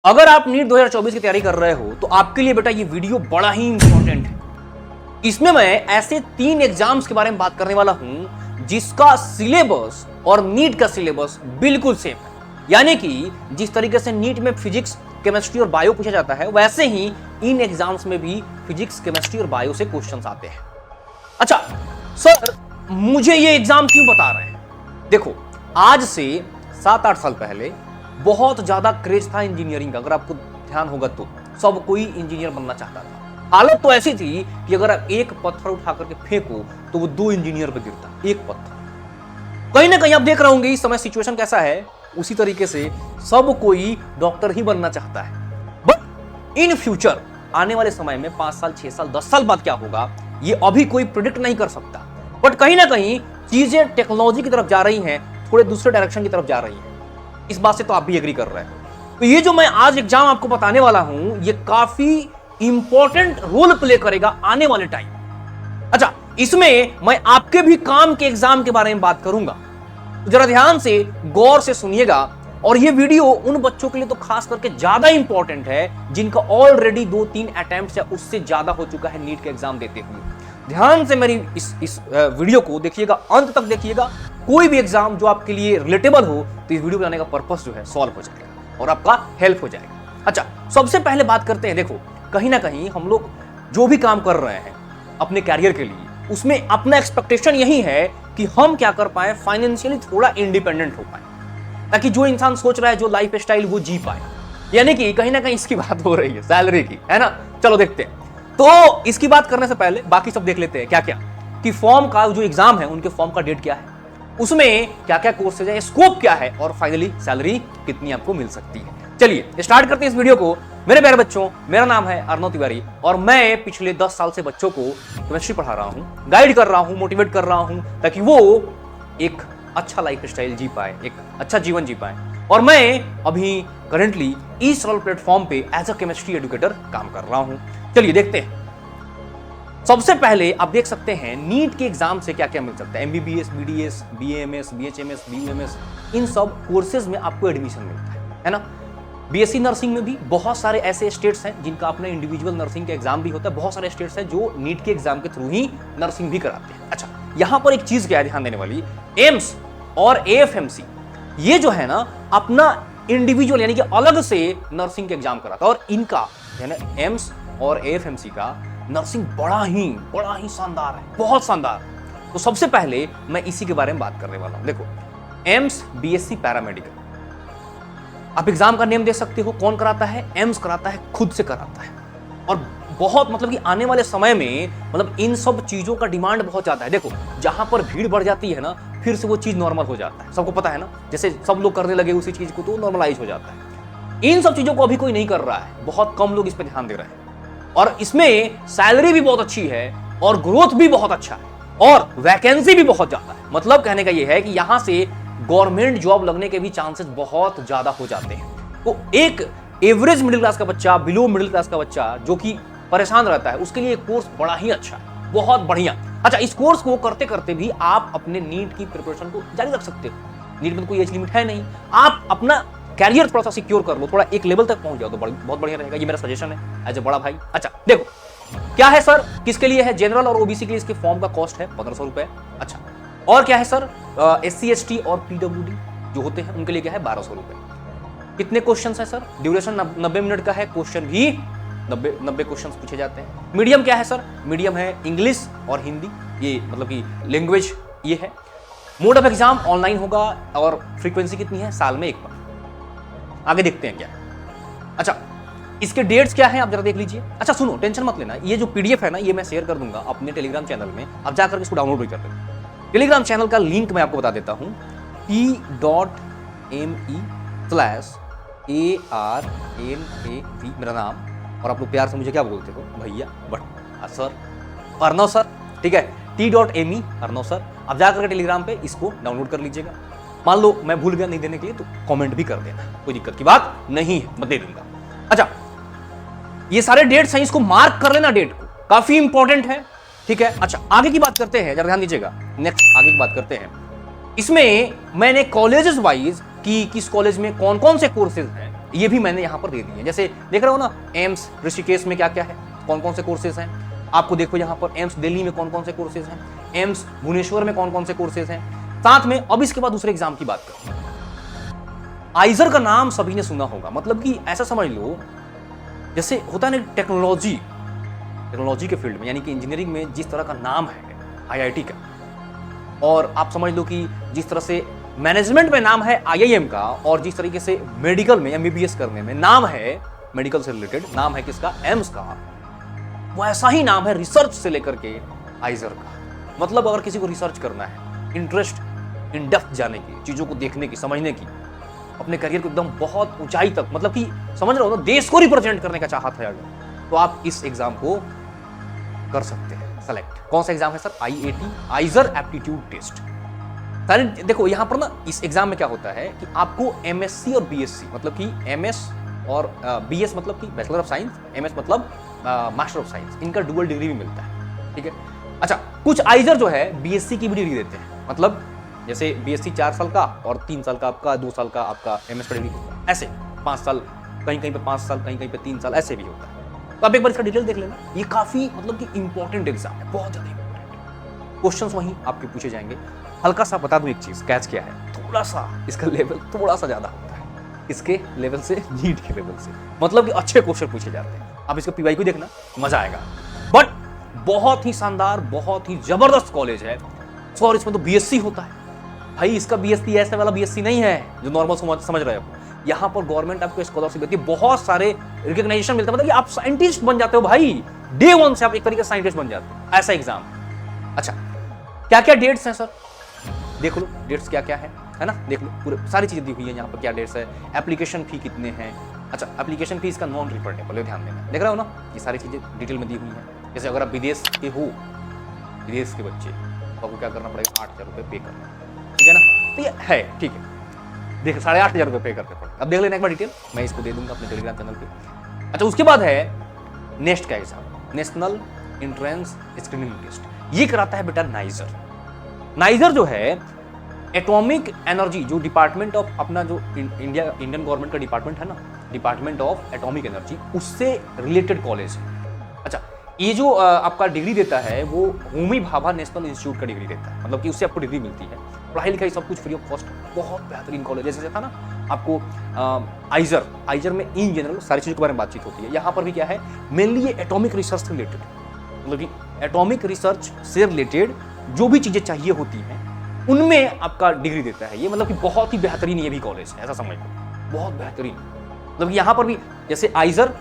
अगर आप नीट 2024 की तैयारी कर रहे हो तो आपके लिए बेटा ये वीडियो बड़ा ही इंपॉर्टेंट है। इसमें मैं ऐसे 3 एग्जाम्स के बारे में बात करने वाला हूं जिसका सिलेबस और नीट का सिलेबस बिल्कुल सेम है। यानी कि जिस तरीके से नीट में फिजिक्स, केमिस्ट्री और बायो पूछा जाता है, वैसे ही इन एग्जाम्स में भी फिजिक्स, केमिस्ट्री और बायो से क्वेश्चंस आते हैं। अच्छा सर, मुझे ये एग्जाम क्यों बता रहे हैं? देखो, आज से 7-8 साल पहले बहुत ज्यादा क्रेज था इंजीनियरिंग का। अगर आपको ध्यान होगा तो सब कोई इंजीनियर बनना चाहता था। हालत तो ऐसी थी कि अगर आप एक पत्थर उठा करके फेंको तो वो 2 इंजीनियर पे गिरता, एक पत्थर। कहीं ना कहीं आप देख रहे होंगे इस समय सिचुएशन कैसा है। उसी तरीके से सब कोई डॉक्टर ही बनना चाहता है। बट इन फ्यूचर, आने वाले समय में 5 साल, 6 साल, 10 साल बाद क्या होगा, ये अभी कोई प्रिडिक्ट नहीं कर सकता। बट कहीं ना कहीं चीजें टेक्नोलॉजी की तरफ जा रही हैं, थोड़े दूसरे डायरेक्शन की तरफ जा रही हैं। इस बात से तो आप भी एग्री कर रहे हैं। तो ये जो मैं आज एग्जाम आपको बताने वाला हूं, ये काफी इंपॉर्टेंट रोल प्ले करेगा आने वाले टाइम। अच्छा, इसमें मैं आपके भी काम के एग्जाम के बारे में बात करूंगा। तो जरा ध्यान से गौर से सुनिएगा। और ये वीडियो उन बच्चों के लिए तो खास करके ज्यादा इंपॉर्टेंट है जिनका ऑलरेडी 2-3 अटेम्प्ट या उससे ज्यादा हो चुका है नीट के एग्जाम देते हुए। ध्यान से मेरी इस वीडियो को देखिएगा, अंत तक देखिएगा। कोई भी एग्जाम जो आपके लिए रिलेटेबल हो तो इस वीडियो बनाने का पर्पस जो है सॉल्व हो जाएगा और आपका हेल्प हो जाएगा। अच्छा, सबसे पहले बात करते हैं। देखो, कहीं ना कहीं हम लोग जो भी काम कर रहे हैं अपने कैरियर के लिए, उसमें अपना एक्सपेक्टेशन यही है कि हम क्या कर पाए, फाइनेंशियली थोड़ा इंडिपेंडेंट हो पाए, ताकि जो इंसान सोच रहा है जो लाइफ स्टाइल वो जी पाए। यानी कि कहीं ना कहीं इसकी बात हो रही है सैलरी की, है ना। चलो देखते हैं। तो इसकी बात करने से पहले बाकी सब देख लेते हैं क्या क्या, कि फॉर्म का जो एग्जाम है उनके फॉर्म का डेट क्या है, उसमें क्या क्या कोर्सेज है, स्कोप क्या है, और फाइनली सैलरी कितनी आपको मिल सकती है। चलिए स्टार्ट करते हैं इस वीडियो को। मेरे प्यारे बच्चों, मेरा नाम है अर्नव तिवारी और मैं पिछले 10 साल से बच्चों को केमिस्ट्री पढ़ा रहा हूं, गाइड कर रहा हूं, मोटिवेट कर रहा हूं, ताकि वो एक अच्छा लाइफ स्टाइल जी पाए, एक अच्छा जीवन जी पाए। और मैं अभी करंटली ई-सरल प्लेटफॉर्म पे एज अ केमिस्ट्री एजुकेटर काम कर रहा हूं। चलिए देखते हैं। सबसे पहले आप देख सकते हैं नीट के एग्जाम से क्या क्या मिल सकता है। MBBS, BDS, BMS, BHMS, BUMS, इन सब कोर्सेज में आपको एडमिशन मिलता है ना। बीएससी नर्सिंग में भी बहुत सारे ऐसे स्टेट्स हैं जिनका अपना इंडिविजुअल नर्सिंग का एग्जाम भी होता है। बहुत सारे स्टेट्स हैं जो नीट के एग्जाम के थ्रू ही नर्सिंग भी कराते हैं। अच्छा, यहां पर एक चीज क्या है ध्यान देने वाली, एम्स और एएफएमसी ये जो है ना अपना इंडिविजुअल यानी कि अलग से नर्सिंग के एग्जाम कराता है। और इनका यानी एम्स और एएफएमसी का नर्सिंग बड़ा ही शानदार है, बहुत शानदार। तो सबसे पहले मैं इसी के बारे में बात करने वाला हूं। देखो, एम्स बीएससी पैरामेडिकल, आप एग्जाम का नेम दे सकते हो। कौन कराता है? एम्स कराता है, खुद से कराता है। और बहुत मतलब कि आने वाले समय में मतलब इन सब चीजों का डिमांड बहुत ज्यादा है। देखो, जहां पर भीड़ बढ़ जाती है ना, फिर से वो चीज नॉर्मल हो जाता है। सबको पता है ना, जैसे सब लोग करने लगे उसी चीज को तो नॉर्मलाइज हो जाता है। इन सब चीजों को अभी कोई नहीं कर रहा है, बहुत कम लोग इस पर ध्यान दे रहे हैं। और इसमें सैलरी भी बहुत अच्छी है और ग्रोथ भी बहुत अच्छा है और वैकेंसी भी बहुत ज्यादा है। मतलब कहने का यह है कि यहां से गवर्नमेंट जॉब लगने के भी चांसेस बहुत ज्यादा हो जाते हैं। तो एक एवरेज मिडिल क्लास का बच्चा, बिलो मिडिल क्लास का बच्चा जो कि परेशान रहता है, उसके लिए कोर्स बड़ा ही अच्छा है, बहुत बढ़िया। अच्छा, इस कोर्स को करते करते भी आप अपने नीट की प्रिपरेशन को जारी रख सकते हो। नीट में तो कोई एज लिमिट है नहीं। आप अपना कैरियर थोड़ा सा सिक्योर कर लो, थोड़ा एक लेवल तक पहुंच जाओ तो बहुत बढ़िया रहेगा। ये मेरा सजेशन है एज ए बड़ा भाई। अच्छा देखो, क्या है सर, किसके लिए है? जनरल और ओबीसी के लिए इसके फॉर्म का कॉस्ट है 1500 रुपए। अच्छा, और क्या है सर? एससी एसटी और पीडब्ल्यूडी जो होते हैं उनके लिए क्या है? 1200 रुपए। कितने क्वेश्चन है सर? ड्यूरेशन 90 मिनट का है। क्वेश्चन भी 90 क्वेश्चन पूछे जाते हैं। मीडियम क्या है सर? मीडियम है इंग्लिश और हिंदी, ये मतलब कि लैंग्वेज ये है। मोड ऑफ एग्जाम ऑनलाइन होगा और फ्रीक्वेंसी कितनी है? साल में 1 बार। आगे देखते हैं क्या। अच्छा, इसके डेट्स क्या हैं आप जरा देख लीजिए। अच्छा सुनो, टेंशन मत लेना, ये जो पीडीएफ है ना ये मैं शेयर कर दूंगा अपने टेलीग्राम चैनल में, आप जाकर इसको डाउनलोड भी कर लेना। टेलीग्राम चैनल का लिंक मैं आपको बता देता हूं, t.me/ARNAV मेरा नाम, और आप लोग प्यार से मुझे क्या बोलते हो? भैया, बट सर, अर्नव सर, ठीक है। t.me अर्नव सर, आप जाकर के टेलीग्राम पे इसको डाउनलोड कर लीजिएगा। मान लो मैं भूल गया नहीं देने के लिए तो कमेंट भी कर देना, कोई दिक्कत की बात नहीं है, मैं दे दूंगा। अच्छा, ये सारे डेट्स हैं, इसको मार्क कर लेना, डेट को, काफी इंपॉर्टेंट है, ठीक है। अच्छा, आगे की बात करते हैं, जरा ध्यान दीजिएगा। नेक्स्ट आगे की बात करते हैं। इसमें मैंने कॉलेजेस वाइज कि किस कॉलेज में कौन कौन से कोर्सेज हैं ये भी मैंने यहाँ पर दे दिए। जैसे देख रहे हो ना, एम्स ऋषिकेश में क्या क्या है, कौन कौन से कोर्सेज हैं। आपको देखो यहाँ पर एम्स दिल्ली में कौन कौन से कोर्सेज हैं, एम्स भुवनेश्वर में कौन कौन से कोर्सेज हैं। साथ में अब इसके बाद दूसरे एग्जाम की बात करते हैं। आइजर का नाम सभी ने सुना होगा, मतलब कि ऐसा समझ लो जैसे होता है ना टेक्नोलॉजी के फील्ड में, यानी कि इंजीनियरिंग में जिस तरह का नाम है आईआईटी का, और आप समझ लो कि जिस तरह से मैनेजमेंट में नाम है आईआईएम का, और जिस तरीके से मेडिकल में एमबीबीएस करने में नाम है, मेडिकल से रिलेटेड नाम है किसका, एम्स का, वैसा ही नाम है रिसर्च से लेकर के आइजर का। मतलब अगर किसी को रिसर्च करना है, इंटरेस्ट इन डेप्थ जाने की, चीजों को देखने की, समझने की, अपने करियर को एकदम बहुत ऊंचाई तक, मतलब कि समझ रहे हो ना, देश को रिप्रेजेंट करने का चाहत है अगर, तो आप इस एग्जाम को कर सकते हैं सेलेक्ट। कौन सा एग्जाम है sir, IAT, IISER aptitude test. सारे देखो यहाँ पर ना, इस एग्जाम में क्या होता है कि आपको एमएससी और बीएससी, मतलब कि एमएस और बीएस मतलब कि बैचलर ऑफ साइंस, एमएस मतलब मास्टर ऑफ साइंस, इनका डुअल डिग्री भी मिलता है, ठीक है। अच्छा, कुछ आइजर जो है बीएससी की भी डिग्री देते हैं, मतलब जैसे बीएससी 4 साल का और 3 साल का आपका, 2 साल का आपका एमएस का डिग्री होता है, ऐसे 5 साल, कहीं कहीं पे 5 साल, कहीं कहीं पे 3 साल, ऐसे भी होता है। तो आप एक बार इसका डिटेल देख लेना। ये काफी मतलब कि इंपॉर्टेंट एग्जाम है, बहुत ज्यादा इंपॉर्टेंट। क्वेश्चंस वहीं आपके पूछे जाएंगे। हल्का सा बता दूं एक चीज, कैच क्या है, थोड़ा सा इसका लेवल थोड़ा सा ज्यादा होता है इसके लेवल से, नीट के लेवल से, मतलब कि अच्छे क्वेश्चन पूछे जाते हैं। आप इसका पीवाई को देखना, मजा आएगा। बट बहुत ही शानदार, बहुत ही जबरदस्त कॉलेज है। और इसमें तो बीएससी होता है भाई, इसका बीएससी ऐसे वाला बीएससी नहीं है जो नॉर्मल समझ रहे हो। यहाँ पर गवर्नमेंट आपको स्कॉलरशिप देती है, बहुत सारे रिकॉग्नाइजेशन मिलता है, मतलब कि आप साइंटिस्ट बन जाते हो भाई, डे 1 से आप एक तरीके से साइंटिस्ट बन जाते हो, ऐसा एग्जाम। अच्छा, क्या क्या डेट्स हैं सर, देख लो डेट्स क्या क्या है ना, देख लो पूरे सारी चीजें दी हुई है यहाँ पर, क्या डेट्स है, एप्लीकेशन फी कितने हैं। अच्छा, एप्लीकेशन फी इसका नॉन रिफंडेबल है, ध्यान देना, देख रहे हो ना, ये सारी चीजें डिटेल में दी हुई है। जैसे अगर आप विदेश के हो, विदेश के बच्चे, तो आपको क्या करना पड़ेगा, 8,000 रुपये पे करना, ठीक है ना, तो ये है, ठीक है, देख 8,500 रुपये पे करके पड़े। अब देख लेना एक बार डिटेल, मैं इसको दे दूंगा अपने टेलीग्राम चैनल पे। अच्छा, उसके बाद है नेक्स्ट का exam, national entrance screening test. ये कराता है बेटा नाइजर। नाइजर जो है एटॉमिक एनर्जी, जो डिपार्टमेंट ऑफ अपना जो इंडियन गवर्नमेंट का डिपार्टमेंट है ना, डिपार्टमेंट ऑफ एटॉमिक एनर्जी, उससे रिलेटेड कॉलेज है। अच्छा, ये जो आपका डिग्री देता है वो होमी भाभा नेशनल इंस्टीट्यूट का डिग्री देता है, मतलब कि उससे आपको डिग्री मिलती है, पढ़ाई लिखाई सब कुछ फ्री ऑफ कॉस्ट, बहुत बेहतरीन कॉलेज। जैसे था ना आपको आइजर में इन जनरल सारी चीज़ों के बारे में बातचीत होती है, यहाँ पर भी क्या है, मेनली ये एटॉमिक रिसर्च से रिलेटेड, मतलब कि एटॉमिक रिसर्च से रिलेटेड जो भी चीज़ें चाहिए होती हैं उनमें आपका डिग्री देता है ये, मतलब कि बहुत ही बेहतरीन ये भी कॉलेज है, ऐसा समझ लो, बहुत बेहतरीन। मतलब कि यहाँ पर भी जैसे आइजर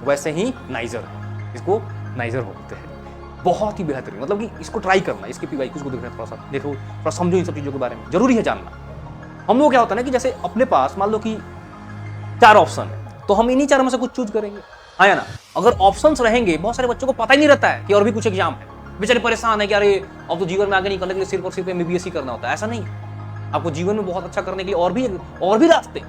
वैसे ही नाइजर है, इसको नाइजर बोलते हैं, बहुत ही बेहतरीन। मतलब कि इसको ट्राई करना, इसके पीवाई को देखना, थोड़ा सा देखो, थोड़ा समझो इन सब चीज़ों के बारे में, जरूरी है जानना। हम लोग क्या होता है ना कि जैसे अपने पास मान लो कि 4 ऑप्शन है, तो हम इन्हीं 4 में से कुछ चूज करेंगे, हाँ या ना। अगर ऑप्शंस रहेंगे, बहुत सारे बच्चों को पता ही नहीं रहता है कि और भी कुछ एग्जाम है, बेचारे परेशान है कि अरे अब तो जीवन में आगे नहीं करने के लिए सिर्फ और सिर्फ एमबीबीएस ही करना होता है, ऐसा नहीं है। आपको जीवन में बहुत अच्छा करने के लिए और भी रास्ते।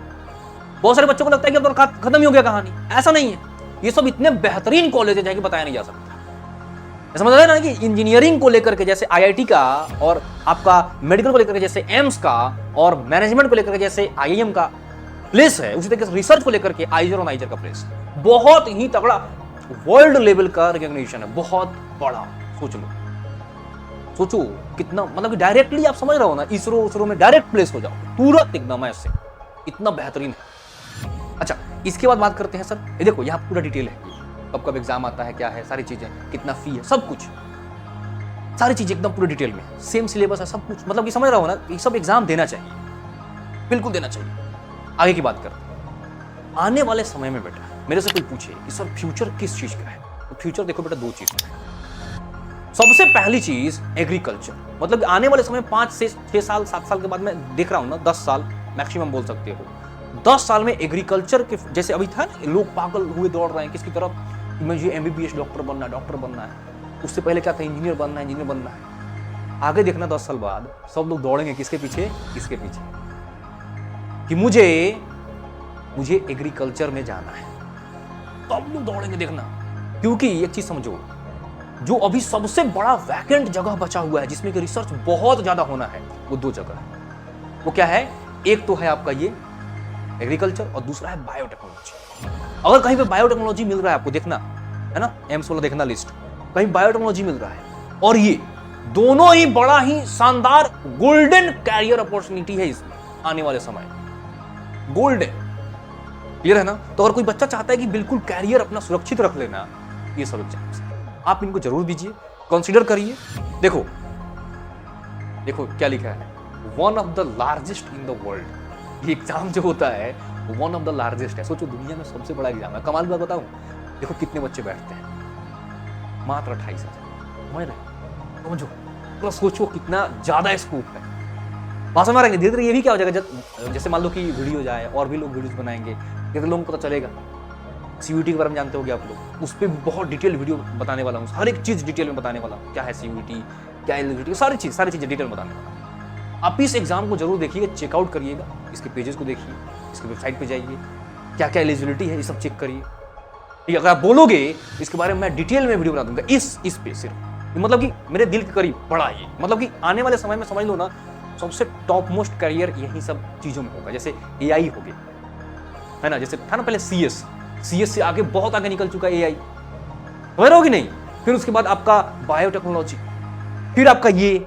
बहुत सारे बच्चों को लगता है कि अब तो खत्म ही हो गया कहानी, ऐसा नहीं है। ये सब इतने बेहतरीन कॉलेज है कि बताया नहीं जा सकता। समझ रहे हैं ना कि इंजीनियरिंग को लेकर के जैसे आईआईटी का, और आपका मेडिकल को लेकर के जैसे एम्स का, और मैनेजमेंट को लेकर के जैसे आईआईएम का प्लेस है, उसी तरीके से रिसर्च को लेकर के आइजर और नाइजर का प्लेस बहुत ही तगड़ा, वर्ल्ड लेवल का रिकॉग्निशन है, बहुत बड़ा। सोचो कितना, मतलब कि डायरेक्टली आप समझ रहे हो ना, इसरो में डायरेक्ट प्लेस हो जाओ तुरंत एकदम ऐसे, इतना बेहतरीन है। अच्छा, इसके बाद बात करते हैं सर, ये देखो यहाँ पूरा डिटेल है, कब एग्जाम आता है, क्या है, सारी चीजें, कितना फी है, सब कुछ, सारी चीजें एकदम पूरे डिटेल में, सेम सिलेबस है, सब कुछ, मतलब कि समझ रहा हो ना, ये सब एग्जाम देना चाहिए, बिल्कुल देना चाहिए। आगे की बात करते हैं, आने वाले समय में बेटा मेरे से कोई पूछे कि सर फ्यूचर किस चीज का है, तो फ्यूचर देखो बेटा 2 चीज का है। सबसे पहली चीज एग्रीकल्चर, मतलब आने वाले समय 5 से 6 साल 7 साल के बाद मैं देख रहा हूं ना, 10 साल मैक्सिमम बोल सकते हो, 10 साल में एग्रीकल्चर के, जैसे अभी था ना लोग पागल हुए दौड़ रहे हैं किसकी तरफ, मुझे एमबीबीएस डॉक्टर बनना है, उससे पहले क्या था, इंजीनियर बनना है। आगे देखना 10 साल बाद सब लोग दौड़ेंगे किसके पीछे, कि मुझे एग्रीकल्चर में जाना है, सब लोग दौड़ेंगे देखना। क्योंकि एक चीज समझो, जो अभी सबसे बड़ा वैकेंट जगह बचा हुआ है जिसमें कि रिसर्च बहुत ज्यादा होना है, वो 2 जगह है। वो क्या है, एक तो है आपका ये एग्रीकल्चर और दूसरा है बायोटेक्नोलॉजी। अगर कहीं पे बायोटेक्नोलॉजी मिल रहा है आपको, देखना है ना, एम्स वाला देखना लिस्ट, कहीं बायोटेक्नोलॉजी मिल रहा है और ये दोनों ही बड़ा ही शानदार गोल्डन कैरियर अपॉर्चुनिटी है इसमें आने वाले समय, गोल्डन। क्लियर है ना? तो अगर कोई बच्चा चाहता है कि बिल्कुल कैरियर अपना सुरक्षित रख लेना, ये सब एग्जाम्स आप इनको जरूर दीजिए, कंसीडर करिए। देखो देखो क्या लिखा है, one of the largest in the world. ये एग्जाम जो होता है वन ऑफ द लार्जेस्ट है। सोचो दुनिया में सबसे बड़ा एग्जाम है। कमाल की बात बताऊं, देखो कितने बच्चे बैठते हैं, मात्र 28,000। समझ रहे? समझो, तो सोचो कितना ज्यादा स्कोप है। बात समझ रहे हैं? धीरे धीरे ये भी क्या हो जाएगा, जैसे मान लो कि वीडियो जाए और भी लोग वीडियोस बनाएंगे, कितने लोगों को पता चलेगा। सीयूईटी के बारे में जानते होगे आप लोग, उस पर बहुत डिटेल वीडियो बताने वाला हूँ, हर एक चीज डिटेल में बताने वाला हूँ, क्या है सीयूईटी, क्या है एलिजिबिलिटी, सारी चीजें डिटेल में बताने वाला हूँ। आप इस एग्जाम को जरूर देखिएगा, चेकआउट करिएगा, इसके पेजेस को देखिए, इसके वेबसाइट पे जाइए, क्या क्या एलिजिबिलिटी है ये सब चेक करिए। ठीक है, अगर आप बोलोगे इसके बारे में मैं डिटेल में वीडियो बना दूंगा इस पे सिर्फ, मतलब कि मेरे दिल के करीब पड़ा ये, मतलब कि आने वाले समय में समझ लो ना, सबसे टॉप मोस्ट करियर यही सब चीजों में होगा। जैसे एआई हो गया है ना, जैसे था ना पहले सीएस से आगे बहुत आगे निकल चुका है एआई, समझ रहे हो कि नहीं? फिर उसके बाद आपका बायोटेक्नोलॉजी, फिर आपका ये,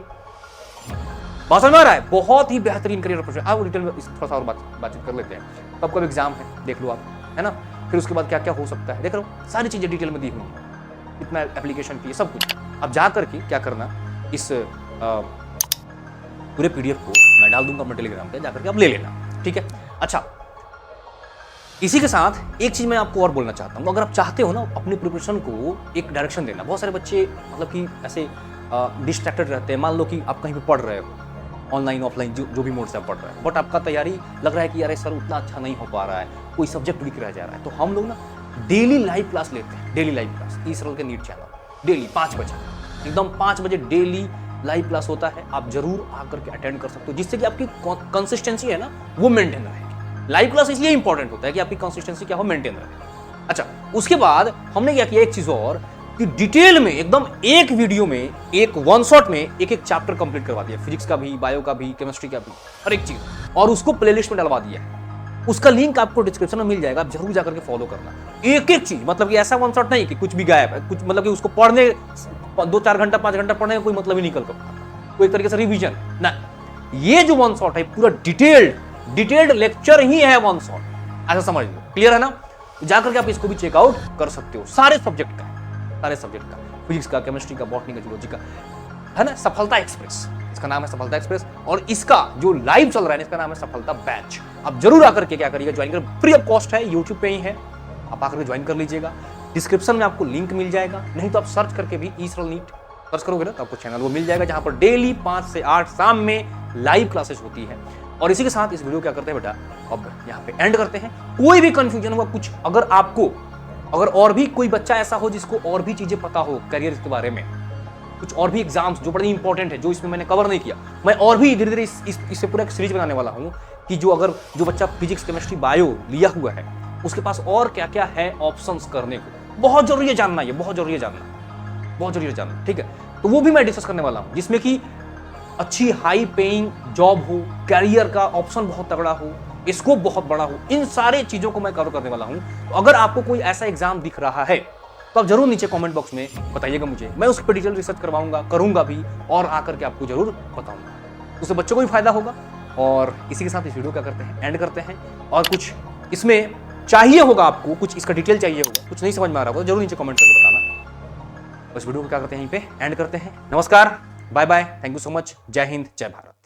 बात समझ आ रहा है? बहुत ही बेहतरीन करियर अपॉर्चुनिटी। आप डिटेल में थोड़ा सा और बातचीत कर लेते हैं। कब कब एग्जाम है देख लो आप, है ना? फिर उसके बाद क्या क्या हो सकता है देख लो, सारी चीजें डिटेल में दी हुई है, कितना एप्लीकेशन फी, सब कुछ। अब जा करके क्या करना, इस पूरे पीडीएफ को मैं डाल दूंगा अपने टेलीग्राम पे, जाकर के आप ले लेना। ठीक है? अच्छा, इसी के साथ एक चीज मैं आपको और बोलना चाहता हूँ, अगर आप चाहते हो ना अपनी प्रिपरेशन को एक डायरेक्शन देना, बहुत सारे बच्चे मतलब कि ऐसे डिस्ट्रैक्टेड रहते हैं। मान लो कि आप कहीं पे पढ़ रहे हो, ऑनलाइन ऑफलाइन जो भी मोड से आप पढ़ रहे हैं, बट आपका तैयारी लग रहा है कि यार सर उतना अच्छा नहीं हो पा रहा है, कोई सब्जेक्ट वीक रह जा रहा है, तो हम लोग ना डेली लाइव क्लास लेते हैं, डेली लाइव क्लास ईसरल के नीट चैनल, डेली 5 बजे, एकदम 5 बजे डेली लाइव क्लास होता है। आप जरूर आकर के अटेंड कर सकते हो, जिससे कि आपकी कंसिस्टेंसी है ना वो मेंटेन रहेगी। लाइव क्लास इसलिए इंपॉर्टेंट होता है कि आपकी कंसिस्टेंसी क्या हो, मेंटेन रहे। अच्छा, उसके बाद हमने क्या किया, एक चीज और कि डिटेल में एकदम एक वीडियो में, एक वन शॉट में एक एक चैप्टर कंप्लीट करवा दिया, फिजिक्स का भी, बायो का भी, केमिस्ट्री का भी, हर एक चीज, और उसको प्लेलिस्ट में डलवा दिया। उसका लिंक आपको डिस्क्रिप्शन में मिल जाएगा, आप जरूर जाकर के फॉलो करना एक एक चीज। मतलब कि ऐसा वन शॉट नहीं कि कुछ भी गायब है, कुछ मतलब कि उसको पढ़ने 2-4 घंटा 5 घंटा पढ़ने का कोई मतलब ही निकल कर, कोई तरीके से रिवीजन ना। ये जो वन शॉट है पूरा डिटेल्ड लेक्चर ही है वन शॉट, ऐसा समझ लो। क्लियर है ना? जाकर के आप इसको भी चेकआउट कर सकते हो, सारे सब्जेक्ट का, फिजिक्स का, केमिस्ट्री का, बॉटनी का, जूलॉजी का, है ना। सफलता एक्सप्रेस, इसका नाम है सफलता एक्सप्रेस, और इसका जो लाइव चल रहा है इसका नाम है सफलता बैच। आप जरूर आकर के क्या करिएगा, ज्वाइन कर, फ्री ऑफ कॉस्ट है, यूट्यूब पे ही है, आप आकर के ज्वाइन कर लीजिएगा। डिस्क्रिप्शन में आपको लिंक मिल जाएगा, नहीं तो आप सर्च करके भी ईसरल नीट सर्च करोगे ना तो आपको चैनल वो मिल जाएगा, जहां पर डेली 5 से 8 शाम में लाइव क्लासेस होती है। और इसी के साथ इस वीडियो क्या करते हैं बेटा, अब यहाँ पे एंड करते हैं। कोई भी कंफ्यूजन हुआ कुछ, अगर और भी कोई बच्चा ऐसा हो जिसको और भी चीजें पता हो करियर के बारे में, कुछ और भी एग्जाम्स जो बड़े इंपॉर्टेंट है जो इसमें मैंने कवर नहीं किया, मैं और भी धीरे धीरे इससे पूरा एक सीरीज बनाने वाला हूँ कि जो बच्चा फिजिक्स, केमिस्ट्री, बायो लिया हुआ है उसके पास और क्या क्या है ऑप्शंस करने को। बहुत जरूरी है जानना, ये बहुत जरूरी है जानना। ठीक है, तो वो भी मैं डिस्कस करने वाला हूँ, जिसमें कि अच्छी हाई पेइंग जॉब हो, कैरियर का ऑप्शन बहुत तगड़ा हो, स्कोप बहुत बड़ा हो, इन सारे चीजों को मैं कवर करने वाला हूं। तो अगर आपको कोई ऐसा एग्जाम दिख रहा है तो आप जरूर नीचे कमेंट बॉक्स में बताइएगा मुझे, मैं उस पर डिटेल रिसर्च करूंगा भी, और आकर के आपको जरूर बताऊंगा, उससे बच्चों को भी फायदा होगा। और इसी के साथ इस वीडियो क्या करते हैं, एंड करते हैं। और कुछ इसमें चाहिए होगा आपको, कुछ इसका डिटेल चाहिए होगा, कुछ नहीं समझ में आ रहा होगा तो जरूर नीचे कमेंट करके बताना। बस वीडियो को क्या करते हैं, यहीं पे एंड करते हैं। नमस्कार, bye bye, thank you so much, जय हिंद, जय भारत।